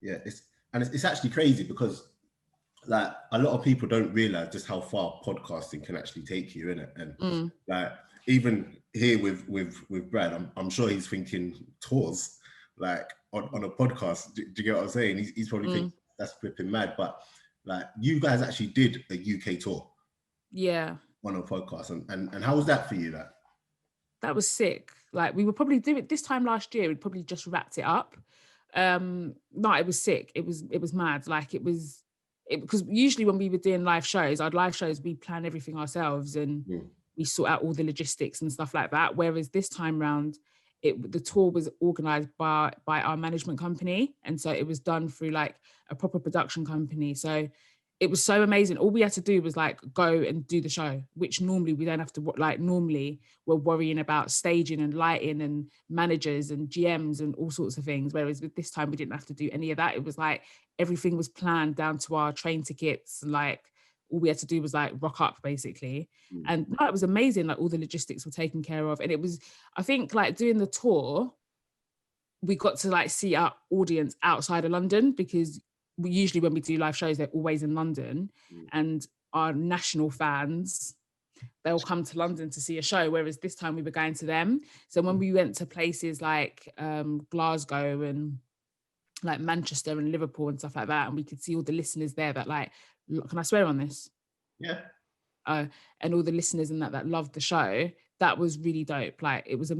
Yeah, it's actually crazy because like a lot of people don't realize just how far podcasting can actually take you, innit? And like even here with Brad, I'm sure he's thinking tours like on a podcast. Do you get what I'm saying? He's probably thinking that's flipping mad, but like you guys actually did a UK tour, on a podcast, and how was that for you? That was sick. Like we would probably do it this time last year. We'd probably just wrapped it up. No, it was sick. It was mad. Like because usually when we were doing live shows, we plan everything ourselves and we sort out all the logistics and stuff like that. Whereas this time round, the tour was organized by our management company, and so it was done through like a proper production company. So it was so amazing. All we had to do was like go and do the show, which normally we don't have to. Like normally we're worrying about staging and lighting and managers and GMs and all sorts of things. Whereas with this time we didn't have to do any of that. It was like everything was planned down to our train tickets. Like all we had to do was like rock up basically. And it was amazing. Like all the logistics were taken care of. And it was, I think like doing the tour, we got to like see our audience outside of London, because usually when we do live shows, they're always in London, and our national fans, they'll come to London to see a show, whereas this time we were going to them. So when we went to places like Glasgow and like Manchester and Liverpool and stuff like that, and we could see all the listeners there that like, can I swear on this? Yeah. And all the listeners and that loved the show. That was really dope. Like it was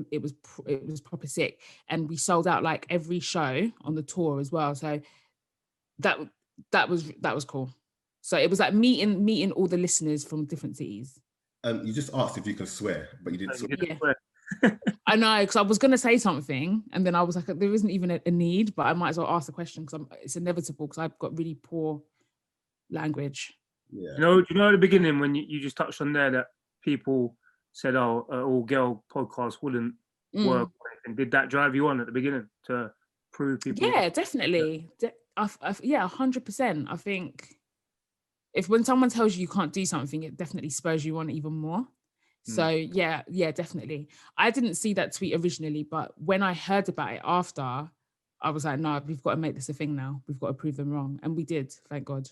proper sick, and we sold out like every show on the tour as well. So that was cool. So it was like meeting all the listeners from different cities. You just asked if you could swear, but you didn't swear. Yeah. I know, because I was going to say something, and then I was like, there isn't even a need, but I might as well ask the question because it's inevitable, because I've got really poor language. Yeah. You know at the beginning when you just touched on there that people said, "Oh, all girl podcast wouldn't work." And did that drive you on at the beginning to prove people? Yeah, definitely. Yeah, 100%. I think when someone tells you can't do something, it definitely spurs you on even more. So yeah, definitely. I didn't see that tweet originally, but when I heard about it after, I was like, no, we've got to make this a thing now. We've got to prove them wrong. And we did, thank God.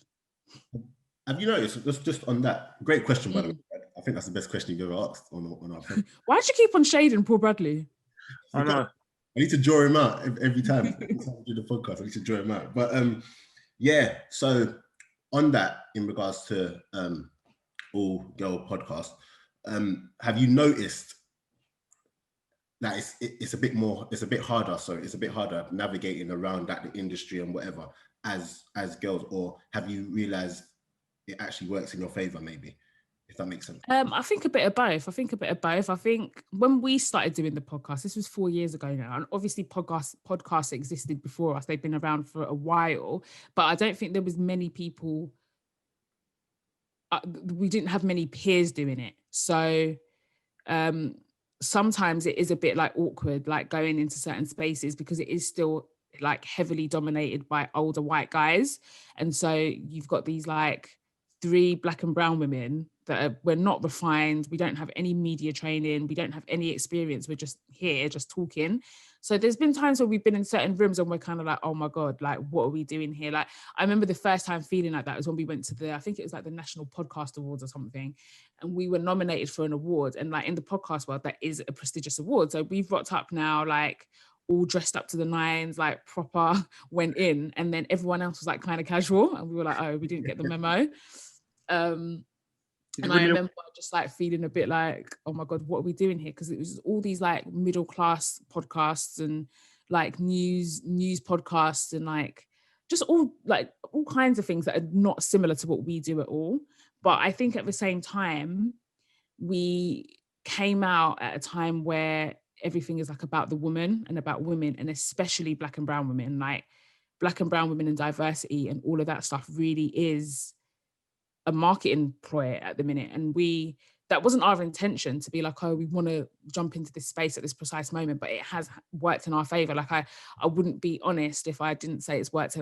Have you noticed, just on that, great question, by the way, I think that's the best question you've ever asked on our podcast. Why do you keep on shading poor Bradley? I know. I need to draw him out every time I do the podcast. I need to draw him out. But yeah, so on that, in regards to all girl podcast, have you noticed that it's a bit harder navigating around that, the industry and whatever, as girls, or have you realized it actually works in your favor, maybe, if that makes sense? I think a bit of both. I think when we started doing the podcast, this was 4 years ago now, and obviously podcasts existed before us. They've been around for a while, but I don't think there was many people. We didn't have many peers doing it, so sometimes it is a bit like awkward, like going into certain spaces, because it is still like heavily dominated by older white guys, and so you've got these like 3 black and brown women that we're not refined. We don't have any media training. We don't have any experience. We're just here, just talking. So there's been times where we've been in certain rooms and we're kind of like, oh my God, like, what are we doing here? Like, I remember the first time feeling like that was when we went to I think it was like the National Podcast Awards or something. And we were nominated for an award. And like in the podcast world, that is a prestigious award. So we've rocked up now, like all dressed up to the nines, like proper went in. And then everyone else was like kind of casual. And we were like, oh, we didn't get the memo. And I remember just like feeling a bit like, oh my God, what are we doing here? Because it was all these like middle class podcasts and like news podcasts and like just all kinds of things that are not similar to what we do at all. But I think at the same time, we came out at a time where everything is like about the woman and about women, and especially black and brown women, like black and brown women and diversity and all of that stuff really is a marketing ploy at the minute. And that wasn't our intention to be like, oh, we want to jump into this space at this precise moment, but it has worked in our favor. Like I wouldn't be honest if I didn't say it's worked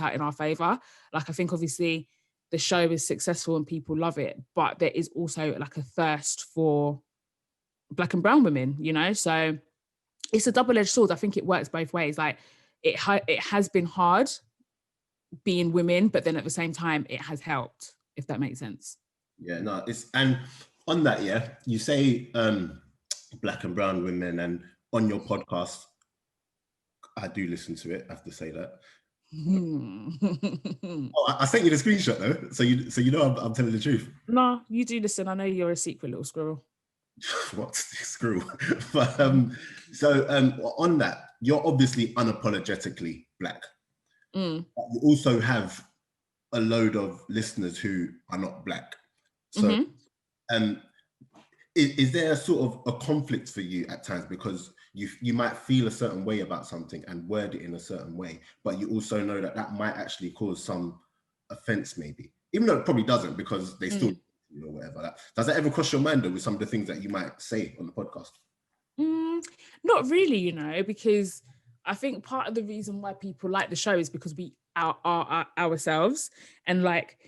out in our favor. Like I think obviously the show is successful and people love it, but there is also like a thirst for black and brown women, you know? So it's a double-edged sword. I think it works both ways. Like it has been hard being women, but then at the same time, it has helped, if that makes sense. Yeah, no, and on that, yeah, you say black and brown women, and on your podcast, I do listen to it. I have to say that. I sent you the screenshot though, so you know I'm telling the truth. No, you do listen. I know you're a secret little squirrel. What screw? But on that, you're obviously unapologetically black. Mm. But you also have a load of listeners who are not black. So, is there a sort of a conflict for you at times, because you might feel a certain way about something and word it in a certain way, but you also know that might actually cause some offense, maybe, even though it probably doesn't, because they still, you know, whatever. Does that ever cross your mind though, with some of the things that you might say on the podcast? Not really, you know, because I think part of the reason why people like the show is because we are ourselves, and like,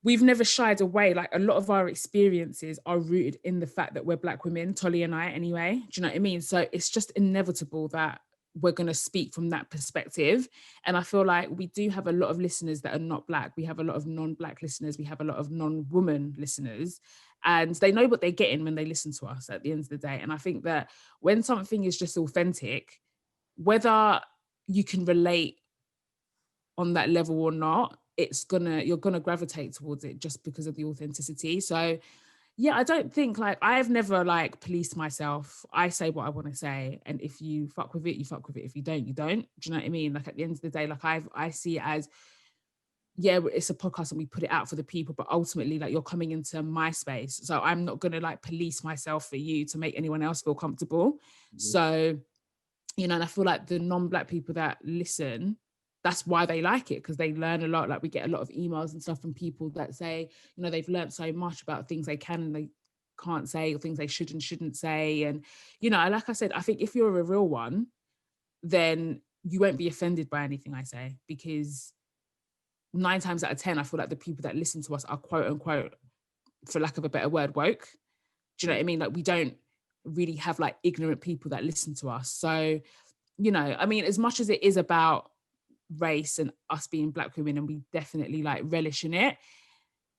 we've never shied away. Like, a lot of our experiences are rooted in the fact that we're black women, Tolly and I anyway. Do you know what I mean? So it's just inevitable that we're going to speak from that perspective. And I feel like we do have a lot of listeners that are not black. We have a lot of non-black listeners. We have a lot of non-woman listeners. And they know what they're getting when they listen to us at the end of the day. And I think that when something is just authentic, whether you can relate on that level or not, you're gonna gravitate towards it just because of the authenticity. So yeah, I don't think, like, I've never like policed myself. I say what I want to say, and if you fuck with it, you fuck with it. If you don't, you don't. Do you know what I mean? Like, at the end of the day, like, I see it as, yeah, it's a podcast and we put it out for the people, but ultimately, like, you're coming into my space, so I'm not gonna like police myself for you to make anyone else feel comfortable. So, you know, and I feel like the non-black people that listen, that's why they like it, because they learn a lot. Like, we get a lot of emails and stuff from people that say, you know, they've learned so much about things they can and they can't say, or things they should and shouldn't say. And, you know, like I said, I think if you're a real one, then you won't be offended by anything I say, because 9 times out of 10, I feel like the people that listen to us are, quote unquote, for lack of a better word, woke. Do you know what I mean? Like, we don't really have like ignorant people that listen to us. So, you know, I mean, as much as it is about race and us being black women, and we definitely like relish in it,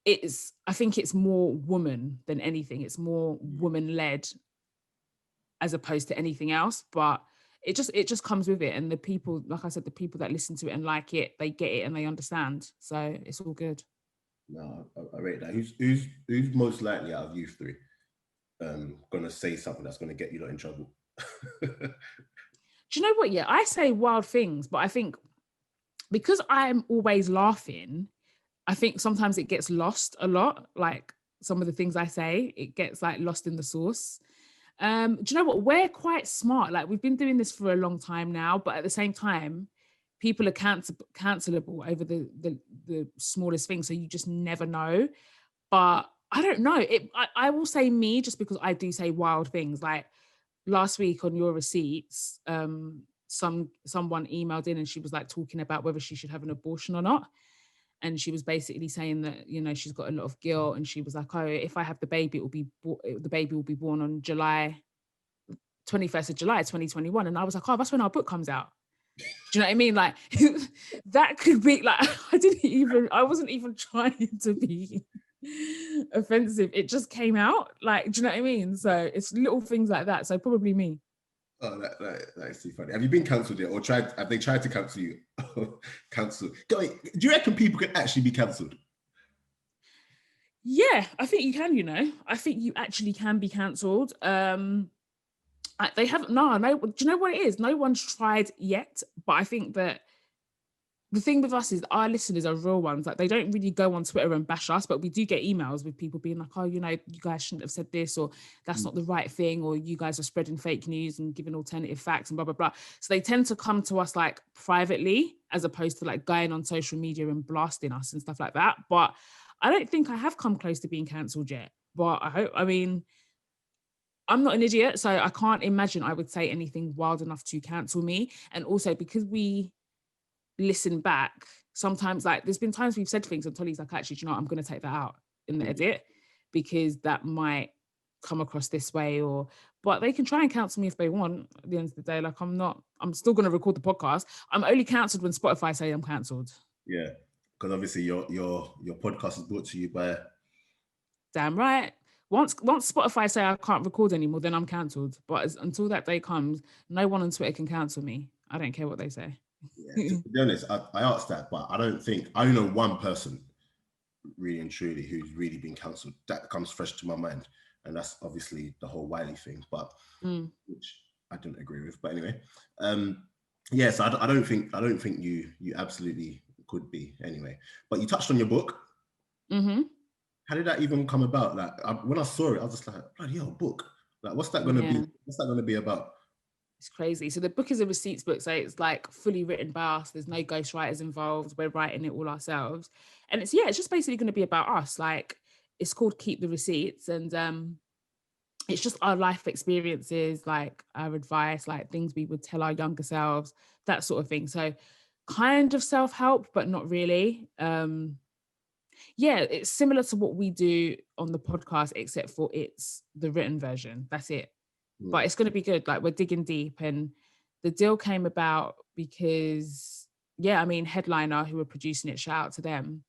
I think it's more woman than anything. It's more woman led as opposed to anything else. But it just comes with it. And the people, like I said, the people that listen to it and like it, they get it and they understand. So it's all good. No, I rate that. Who's most likely out of you three gonna say something that's gonna get you lot in trouble? Do you know what? Yeah, I say wild things, but I think because I'm always laughing, I think sometimes it gets lost a lot. Like, some of the things I say, it gets like lost in the sauce. Do you know what? We're quite smart. Like, we've been doing this for a long time now, but at the same time, people are cancelable over the smallest thing. So you just never know. But I don't know. I will say me, just because I do say wild things. Like, last week on your receipts, someone emailed in and she was like talking about whether she should have an abortion or not. And she was basically saying that, you know, she's got a lot of guilt, and she was like, oh, if I have the baby, the baby will be born on 21st of July 2021. And I was like, oh, that's when our book comes out. Do you know what I mean? Like, that could be like, I wasn't even trying to be offensive. It just came out. Like, do you know what I mean? So it's little things like that. So probably me. Oh, that's too funny. Have you been cancelled yet, or have they tried to cancel you? Cancel. Do you reckon people can actually be cancelled? Yeah, I think you can, you know. I think you actually can be cancelled. They haven't, no, do you know what it is? No one's tried yet, but I think that the thing with us is our listeners are real ones. Like, they don't really go on Twitter and bash us, but we do get emails with people being like, oh, you know, you guys shouldn't have said this, or that's not the right thing, or you guys are spreading fake news and giving alternative facts and blah, blah, blah. So they tend to come to us like privately, as opposed to like going on social media and blasting us and stuff like that. But I don't think I have come close to being cancelled yet. But I mean, I'm not an idiot, so I can't imagine I would say anything wild enough to cancel me. And also, because we listen back, sometimes, like, there's been times we've said things and Tolly's like, actually, do you know what? I'm going to take that out in the edit, because that might come across this way, but they can try and cancel me if they want. At the end of the day, like, I'm still going to record the podcast. I'm only cancelled when Spotify say I'm cancelled. Yeah, because obviously your podcast is brought to you by. Damn right. Once Spotify say I can't record anymore, then I'm cancelled. But until that day comes, no one on Twitter can cancel me. I don't care what they say. Yeah, to be honest, I asked that, but I don't think I only know one person, really and truly, who's really been cancelled. That comes fresh to my mind, and that's obviously the whole Wiley thing, but which I didn't agree with. But anyway, yes, I don't think you absolutely could be anyway. But you touched on your book. Mm-hmm. How did that even come about? Like when I saw it, I was just like, bloody hell, book. Like, what's that gonna be? What's that gonna be about? It's crazy. So the book is a receipts book, so it's like fully written by us. There's no ghostwriters involved. We're writing it all ourselves, and it's just basically going to be about us. Like, it's called Keep the Receipts, and it's just our life experiences, like our advice, like things we would tell our younger selves, that sort of thing. So kind of self-help, but not really. It's similar to what we do on the podcast, except for it's the written version. That's it. But it's going to be good. Like, we're digging deep, and the deal came about because Headliner, who were producing it, shout out to them,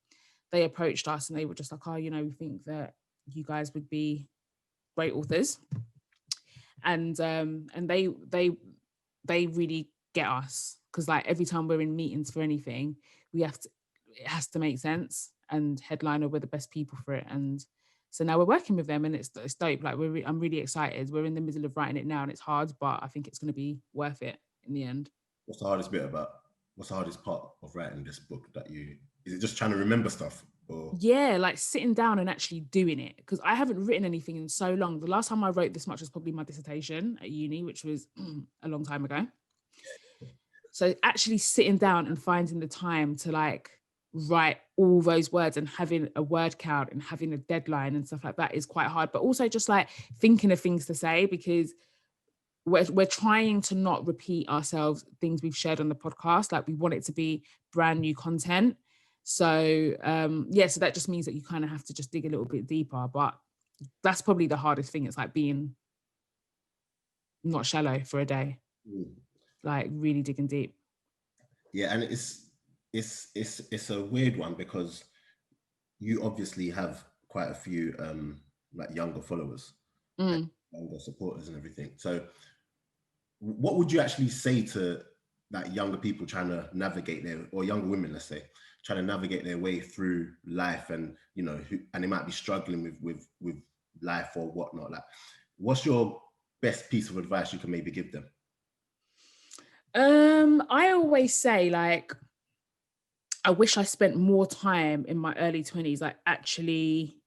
they approached us and they were just like, oh, we think that you guys would be great authors, and they really get us, because like every time we're in meetings for anything, it has to make sense, and Headliner were the best people for it. And so now we're working with them, and it's dope. Like, I'm really excited. We're in the middle of writing it now, and it's hard, but I think it's going to be worth it in the end. What's the hardest part of writing this book? Is it just trying to remember stuff? Or? Yeah, like sitting down and actually doing it, because I haven't written anything in so long. The last time I wrote this much was probably my dissertation at uni, which was a long time ago. So actually sitting down and finding the time to like write all those words and having a word count and having a deadline and stuff like that is quite hard. But also just like thinking of things to say, because we're trying to not repeat ourselves, things we've shared on the podcast. Like, we want it to be brand new content. So so that just means that you kind of have to just dig a little bit deeper. But that's probably the hardest thing. It's like being not shallow for a day, like really digging deep. Yeah, and it's a weird one, because you obviously have quite a few like younger followers, younger supporters and everything. So what would you actually say to like younger people trying to navigate or younger women, let's say, trying to navigate their way through life, and and they might be struggling with life or whatnot? Like, what's your best piece of advice you can maybe give them? I always say, like, I wish I spent more time in my early 20s, like actually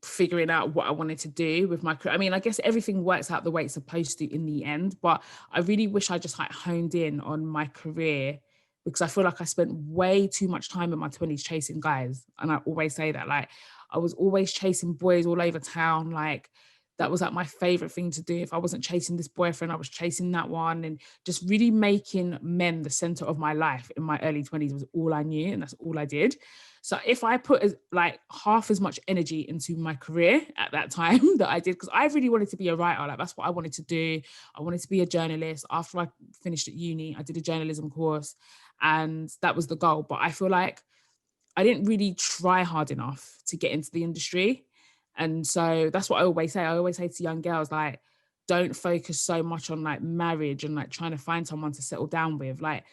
figuring out what I wanted to do with my career. I mean, I guess everything works out the way it's supposed to in the end, but I really wish I just like honed in on my career, because I feel like I spent way too much time in my 20s chasing guys. And I always say that, like, I was always chasing boys all over town. Like, that was like my favorite thing to do. If I wasn't chasing this boyfriend, I was chasing that one, and just really making men the center of my life in my early 20s was all I knew, and that's all I did. So if I put like half as much energy into my career at that time that I did, because I really wanted to be a writer, like that's what I wanted to do. I wanted to be a journalist. After I finished at uni, I did a journalism course, and that was the goal. But I feel like I didn't really try hard enough to get into the industry. And so that's what I always say. I always say to young girls, like, don't focus so much on like marriage and like trying to find someone to settle down with. Like,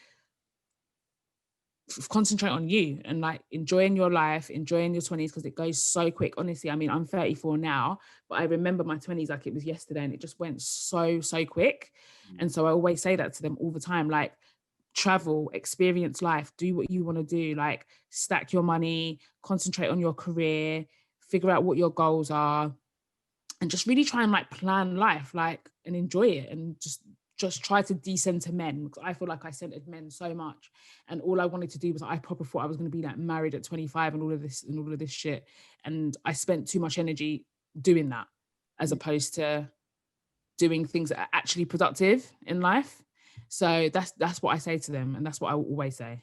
concentrate on you and like enjoying your life, enjoying your 20s, because it goes so quick. Honestly, I mean, I'm 34 now, but I remember my 20s like it was yesterday, and it just went so quick. And so I always say that to them all the time, like, travel, experience life, do what you want to do, like stack your money, concentrate on your career, figure out what your goals are, and just really try and like plan life, like, and enjoy it, and just try to decenter men, because I feel like I centered men so much, and all I wanted to do was, I proper thought I was going to be like married at 25 and all of this shit, and I spent too much energy doing that as opposed to doing things that are actually productive in life. So that's what I say to them, and that's what I always say.